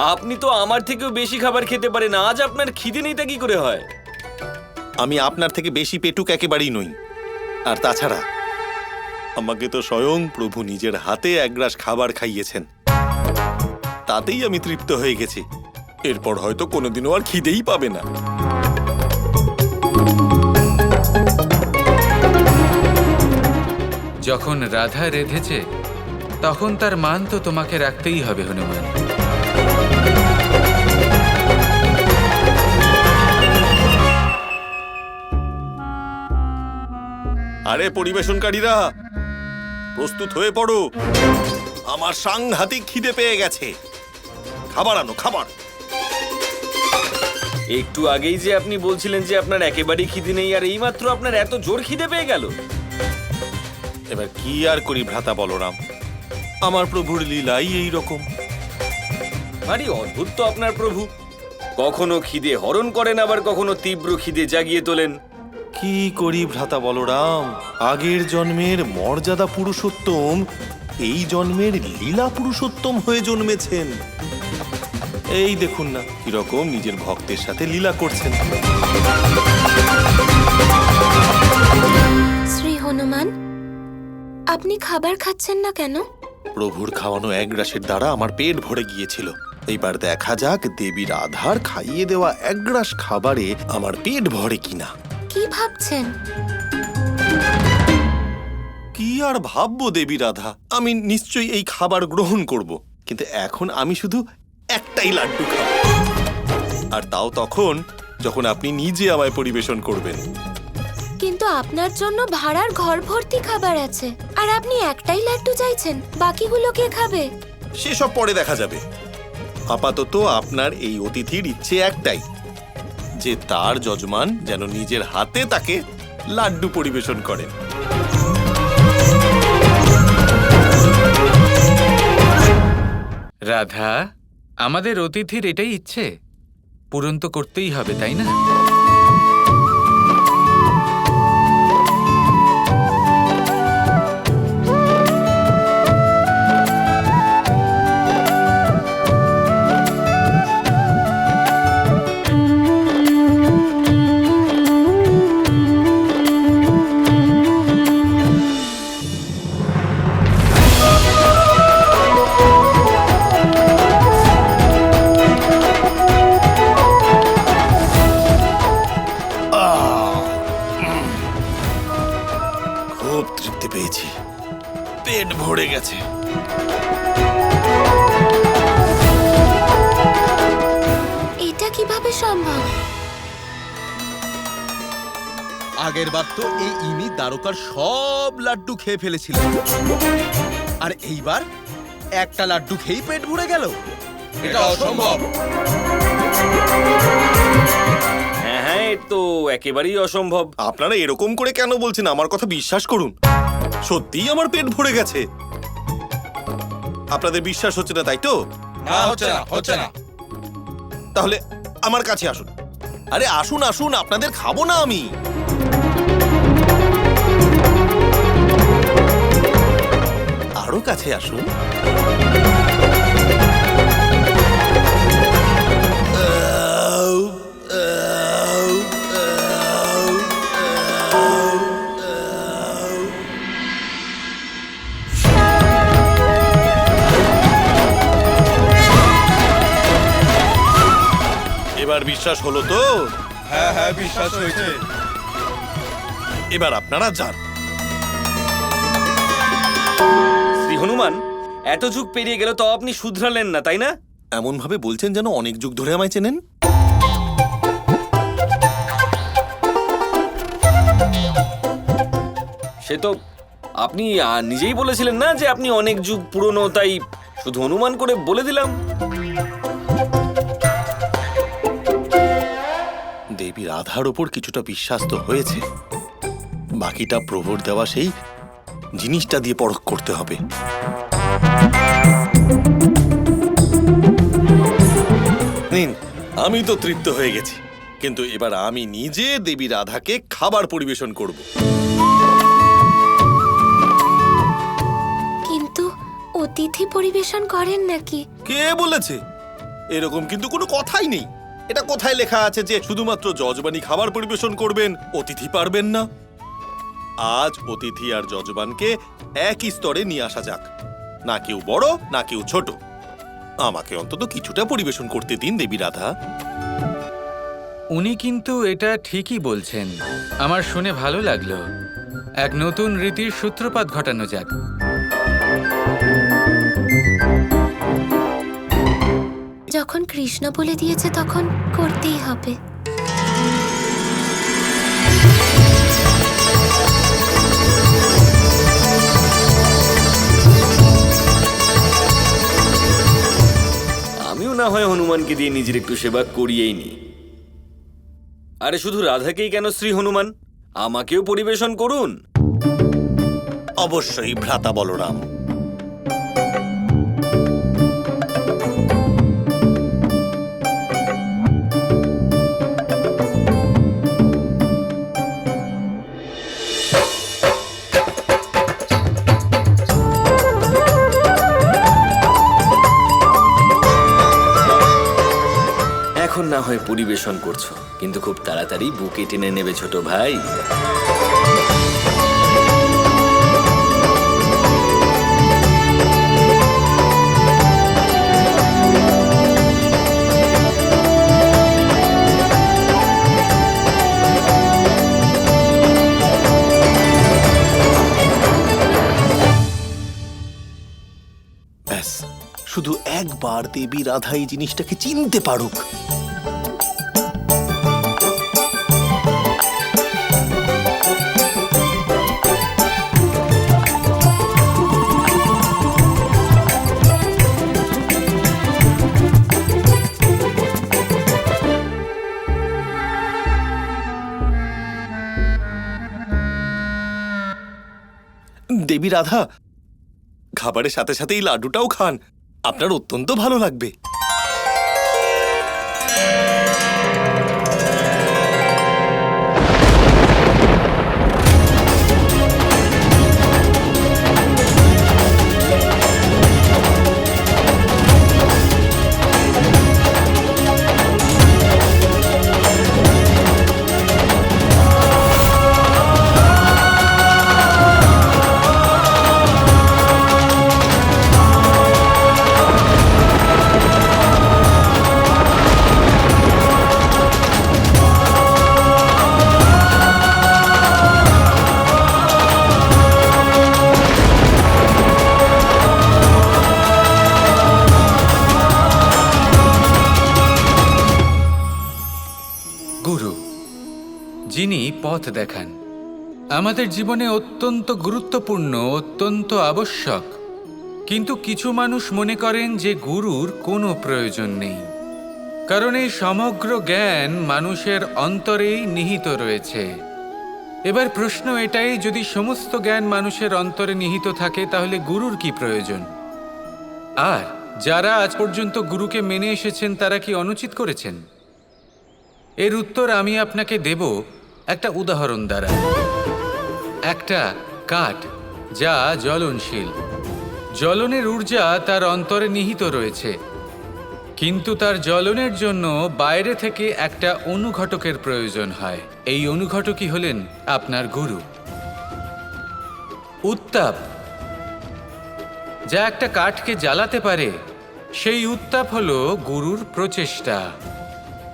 আপনি তো আমার থেকেও বেশি খাবার খেতে পারেন, আজ আপনার খিদে নেই তা কি করে হয়? আমি আপনার থেকে বেশি পেটুক একেবারেই নই। আর তাছাড়া আমাকে তো স্বয়ং প্রভু নিজের হাতে এক গ্রাস খাবার খাইয়েছেন, তাতেই আমি তৃপ্ত হয়ে গেছি। এরপর হয়তো কোনোদিনও আর খিদেই পাবে না। যখন রাধা রেধেছে তখন তার মান তো তোমাকে রাখতেই হবে হনুমান। আরে পরিবেশনকারীরা, প্রস্তুত হয়ে পড়ো, আমার সাংঘাতিক খিদে পেয়ে গেছে। খাবার আনো, খাবার। একটু আগেই যে আপনি বলছিলেন যে আপনার একেবারেই খিদে নেই, আর এইমাত্র আপনার এত জোর খিদে পেয়ে গেল। এবার কি আর করি ভ্রাতা বলরাম, আমার প্রভুর লীলাই এই রকম। ভারী অদ্ভুত তো আপনার প্রভু, কখনো খিদে হরণ করেন, আবার কখনো তীব্র খিদে জাগিয়ে তোলেন। কি করি ভ্রাতা বলরাম, আগের জন্মের মর্যাদা পুরুষোত্তম এই জন্মের লীলা পুরুষোত্তম হয়ে জন্মেছেন। এই দেখুন না কিরকম নিজের ভক্তের সাথে লীলা করছেন। শ্রী হনুমান, আপনি খাবার খাচ্ছেন না কেন? প্রভুর খাওয়ানো এক গ্রাসের দ্বারা আমার পেট ভরে গিয়েছিল। এইবার দেখা যাক দেবী রাধার খাইয়ে দেওয়া এক গ্রাস খাবারে আমার পেট ভরে কিনা। কি ভাবছেন? কি আর ভাববো দেবী রাধা, আমি নিশ্চয়ই এই খাবার গ্রহণ করব, কিন্তু এখন আমি শুধু একটাই লাড্ডু খাবো, আর তাও তখন যখন আপনি নিজে আমায় পরিবেশন করবেন। কিন্তু আপনার জন্য ভাড়ার ঘর ভর্তি খাবার আছে, আর আপনি একটাই লাড্ডু চাইছেন, বাকিগুলো কে খাবে? সেসব পরে দেখা যাবে। আপাতত আপনার এই অতিথির ইচ্ছে একটাই, যে তার যজমান যেন নিজের হাতে তাকে লাড্ডু পরিবেশন করেন। রাধা, আমাদের অতিথির এটাই ইচ্ছে, পূরণ তো করতেই হবে, তাই না? খুব তৃপ্তি পেয়েছি, পেট ভরে গেছে। এটা কিভাবে সম্ভব? আগের বার তো এই ইনি দ্বারকার সব লাড্ডু খেয়ে ফেলেছিল, আর এইবার একটা লাড্ডু খেয়েই পেট ভরে গেল। এটা অসম্ভব। হ্যাঁ হ্যাঁ, এ তো একেবারেই অসম্ভব। আপনারা এরকম করে কেন বলছেন? আমার কথা বিশ্বাস করুন, সত্যিই আমার পেট ভরে গেছে। আপনাদের বিশ্বাস হচ্ছে না, তাই তো? না, হচ্ছে না। তাহলে আমার কাছে আসুন। আরে আসুন আসুন, আপনাদের খাবো না আমি। আরো কাছে আসুন। এবার বিশ্বাস হলো তো? হ্যাঁ, বিশ্বাস হয়েছে। এবার আপনারা যান। শ্রী হনুমান, এত যুগ পেরিয়ে গেল তো আপনি শুধরালেন না, তাই না? এমন ভাবে বলছেন যেন অনেক যুগ ধরে আমায় চেনেন। সে তো আপনি নিজেই বলেছিলেন না যে আপনি অনেক যুগ পুরনো, তাই শুধু অনুমান করে বলে দিলাম। দেবী রাধার ওপর কিছুটা বিশ্বাস তো হয়েছে, বাকিটা প্রভুর দেওয়া সেই জিনিসটা দিয়ে পরখ করতে হবে। নিন, আমি তো তৃপ্ত হয়ে গেছি, কিন্তু এবার আমি নিজে দেবী রাধাকে খাবার পরিবেশন করব। কিন্তু অতিথি পরিবেশন করেন নাকি? কে বলেছে? এরকম কিন্তু কোনো কথাই নেই। এটা কোথায় লেখা আছে যে শুধুমাত্র যজমানই খাবার পরিবেশন করবেন, অতিথি পারবেন না? আজ অতিথি আর যজমানকে একই স্তরে নিয়ে আসা যাক, না কেউ বড় না কেউ ছোট। আমাকে অন্তত কিছুটা পরিবেশন করতে দিন দেবী রাধা। উনি কিন্তু এটা ঠিকই বলছেন। আমার শুনে ভালো লাগলো। এক নতুন রীতির সূত্রপাত ঘটানো যাক। যখন কৃষ্ণ বলে দিয়েছে তখন করতেই হবে। আমিও না হয় হনুমানকে দিয়ে নিজের একটু সেবা করিয়েই নি। আরে শুধু রাধাকেই কেন শ্রী হনুমান, আমাকেও পরিবেশন করুন। অবশ্যই ভ্রাতা বলরাম। এখন না হয় পরিবেশন করছো, কিন্তু খুব তাড়াতাড়ি বুকে টেনে নেবে ছোট ভাই। ব্যাস, শুধু একবার দেবী রাধা এই জিনিসটাকে চিনতে পারুক। দেবী রাধা, খাবারের সাথে সাথে এই লাড্ডুটাও খান, আপনার অত্যন্ত ভালো লাগবে। গুরু, যিনি পথ দেখান, আমাদের জীবনে অত্যন্ত গুরুত্বপূর্ণ, অত্যন্ত আবশ্যক। কিন্তু কিছু মানুষ মনে করেন যে গুরুর কোনো প্রয়োজন নেই, কারণ এই সমগ্র জ্ঞান মানুষের অন্তরেই নিহিত রয়েছে। এবার প্রশ্ন এটাই, যদি সমস্ত জ্ঞান মানুষের অন্তরে নিহিত থাকে তাহলে গুরুর কি প্রয়োজন? আর যারা আজ পর্যন্ত গুরুকে মেনে এসেছেন তারা কি অনুচিত করেছেন? এর উত্তর আমি আপনাকে দেব একটা উদাহরণ দ্বারা। একটা কাঠ যা জ্বলনশীল, জ্বলনের ঊর্জা তার অন্তরে নিহিত রয়েছে, কিন্তু তার জ্বলনের জন্য বাইরে থেকে একটা অনুঘটকের প্রয়োজন হয়। এই অনুঘটকই হলেন আপনার গুরু। উত্তাপ যা একটা কাঠকে জ্বালাতে পারে, সেই উত্তাপ হলো গুরুর প্রচেষ্টা।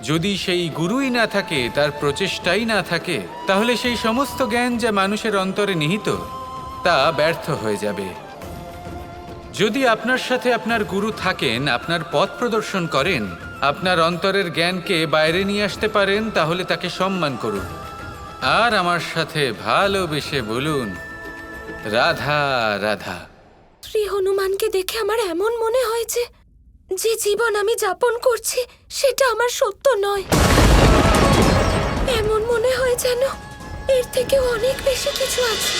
যদি সেই গুরুই না থাকে, তার প্রচেষ্টাই না থাকে, তাহলে সেই সমস্ত জ্ঞান যা মানুষের অন্তরে নিহিত তা ব্যর্থ হয়ে যাবে। যদি আপনার সাথে আপনার গুরু থাকেন, আপনার পথ প্রদর্শন করেন, আপনার অন্তরের জ্ঞানকে বাইরে নিয়ে আসতে পারেন, তাহলে তাকে সম্মান করুন আর আমার সাথে ভালোবেসে বলুন, রাধা রাধা। শ্রী হনুমানকে দেখে আমার এমন মনে হয়েছে যে জীবন আমি যাপন করছি সেটা আমার সত্য নয়। এমন মনে হয় যেন এর থেকেও অনেক বেশি কিছু আছে।